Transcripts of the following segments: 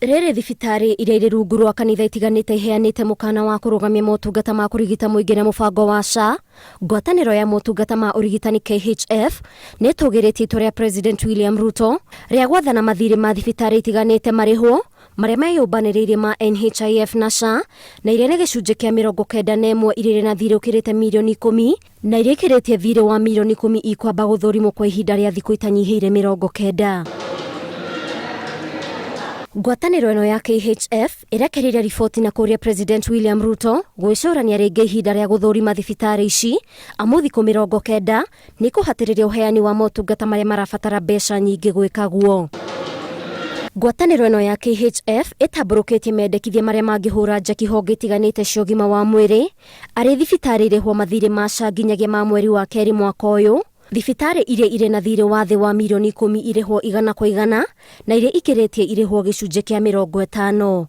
Rĩrĩ thibitarĩ iria irĩ rungu rwa kanitha itiganĩte iheanĩte mũkana wa kũrũgamia motungata ma kũrigita mũingĩ na mũbango wa SHA, ngwatanĩro ya motungata ma ũrigitani KHF nĩ ĩtũgĩrĩtie itua rĩa President William Ruto rĩa gwathana mathiirĩ ma thibitarĩ itiganĩte marĩhwo marĩa meyũmbanĩrĩirie ma NHIF na SHA na iria nĩ gĩcunjĩ kĩa 91 iria irĩ na thiirĩ ũkĩrĩte mirioni 10 na iria ikĩrĩtie thiirĩ wa mirioni 10 ikwamba gũthũrimwo kwa ihinda rĩa thikũ itanyihĩire 90. Ngwatanĩro ĩno ya KHF ĩrekereirie riboti na kũria President William Ruto gwĩcũrania rĩngĩ ihinda rĩa gũthũrima thibitarĩ ici amu thikũ 90 nĩ kũhatĩrĩria ũheani wa motungata marĩa marabatara mbeca nyingĩ gwĩkagwo. Ngwatanĩro ĩno ya KHF ĩtambũrũkĩtie mendekithia marĩa mangĩhũra njeki honge itiganĩte cia ũgima wa mwĩrĩ arĩ thibitarĩ irĩhwo mathiirĩ ma SHA nginyagia ma mweri wa kerĩ mwaka ũyũ, thibitarĩ iria irĩ na thiirĩ wa thĩ wa mirioni 10 irĩhwo 100% na iria ikĩrĩtie irĩhwo gĩcunjĩ kĩa 50%.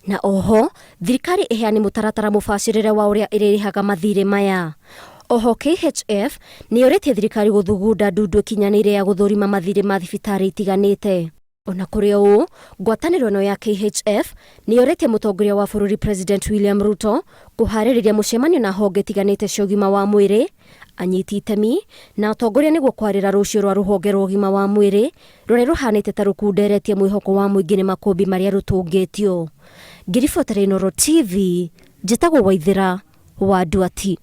Na oho, thirikari ĩheane mũtaratara mũbacĩrĩre wa ũrĩa ĩrĩrĩhaga mathiirĩ maya. Oho KHF nĩ yũrĩtie thirikari gũthugunda ndundu ĩkinyanĩire ya gũthũrima mathiirĩ ma thibitarĩ itiganĩte. Ona kũrĩ ũũ, ngwatanĩro ĩno ya KHF nĩ yũrĩtie mũtongoria wa bũrũri President William Ruto kũharĩrĩria mũcemanio na honge itiganĩte cia ũgima wa mwĩrĩ, anyiti itemi na atongoria nĩguo kwarĩra rũciũ rwa rũhonge rwa ũgima wa mwĩrĩ rũrĩa rũhanĩte ta rũkunderetie mwĩhoko wa mũingĩ nĩ makũmbĩ marĩa rũtũngĩtio. Ngĩribotera Inooro TV, njĩtagwo Waithĩra wa Nduati.